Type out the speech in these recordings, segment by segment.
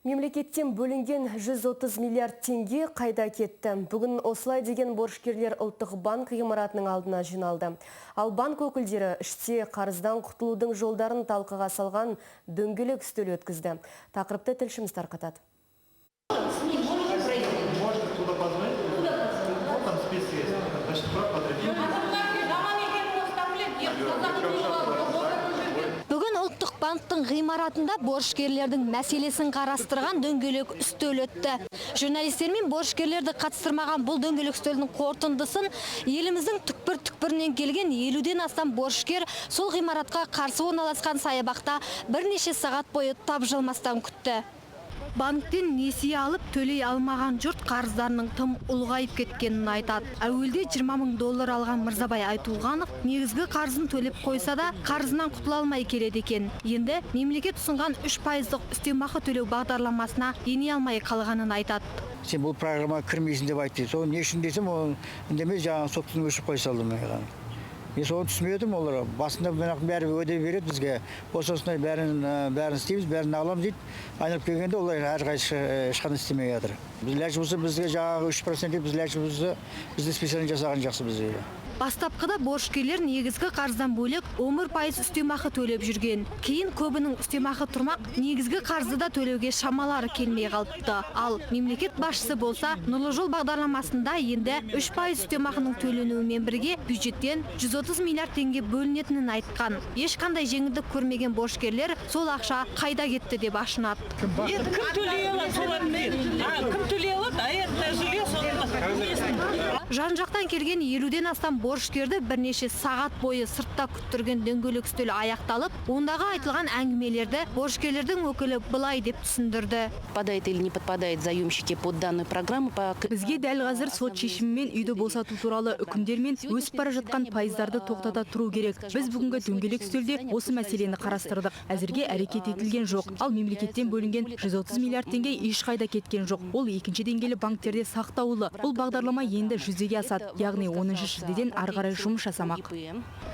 Мемлекеттен бөлінген 130 миллиард теңге қайда кетті? Бүгін осылай деген борышкерлер ұлттық банк ғимаратының алдына жиналды. Ал банк өкілдері іште қарыздан құтылудың жолдарын талқыға салған дөңгелек үстел өткізді. Тақырыпты тілшіміз тарқатады. Бүгін ұлттық банктың ғимаратында борышкерлердің мәселесін қарастырған дөңгелек үстел өтті. Журналистер мен борышкерлерді қатыстырмаған бұл дөңгелек үстелдің қорытындысын еліміздің түкпір-түкпірінен келген 50-ден астам борышкер сол ғимаратқа қарсы орналасқан саябақта бірнеше сағат бойы тапжылмастан күтті. Банктен несие алып төлей алмаған жұрт қарыздарының тым ұлғайып кеткенін айтады. Әуелде 20 мың доллар алған Мырзабай Айтулғанов негізгі қарызын төлеп қойса да қарызынан құтыла алмай келеді екен. Енді мемлекет ұсынған 3% үстемақы төлеу бағдарламасына ене алмай қалғанын айтады. Сен бұл программа кірмейсің деп айтты. Сол не үшін десем, ол үндемей жаңағы соттың өшіп қой салды маған. Мен соны түсінбедім, олар басында бәрі өде береді бізге. Осындай бәрін істейміз, бәрін аламыз дейді. Айналып келгенде олар әрқайсы ешқандай істемей жатыр. Біз ләж болса бізге жаңағы 3% біз ләж болса бізді специально жасаған жақсы бізге. Бастапқыда борышкерлер негізгі қарыздан бөлек 10% үстемақы төлеп жүрген. Кейін көбінің үстемақы тұрмақ, негізгі қарызды да төлеуге шамалары келмей қалыпты. Ал мемлекет басшысы болса, Нұрлы жол бағдарламасында енді 3% үстемақының төленуімен бірге бюджеттен 130 миллиард теңге бөлінетінін айтқан. Ешқандай жеңілдік көрмеген борышкерлер сол ақша қайда кетті деп ашынады. Жан-жақтан келген 50-ден астам борышкерді бірнеше сағат бойы сыртта күттірген дөңгелек үстел аяқталып, ондағы айтылған әңгімелерді борышкерлердің өкілі былай деп түсіндірді. Подпадает или не подпадает заемщики под данную программу. Бізге дәл қазір сот шешімімен үйді босату туралы үкімдермен өсіп бара жатқан пайыздарды тоқтата тұру керек. Біз бүгінгі дөңгелек үстелде осы мәселені қарастырдық. Әзірге әрекет етілген жоқ. Ал мемлекеттен бөлінген 130 миллиард теңге ешқайда кеткен жоқ. Ол екінші деңгейлі банктерде сақтаулы. Бұл бағдарлама енді жүзеге асады. Яғни 10 шілдеден ары қарай жұмыс жасамақ.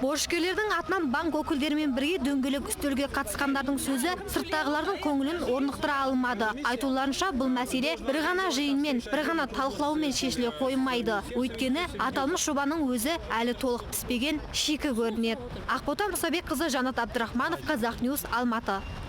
Борышкерлердің атынан банк өкілдерімен бірге дөңгелек үстелге қатысқандардың сөзі сырттағылардың көңілін орнықтыра алмады. Айтуларынша бұл мәселе бір ғана жиынмен, бір ғана талқылаумен шешіле қоймайды. Өйткені аталмыш жобаның өзі әлі толық піспеген шикі көрінеді. Ақбота Мұсабекқызы, Жанат Абдрахманов, Қазақ Ньюс, Алматы.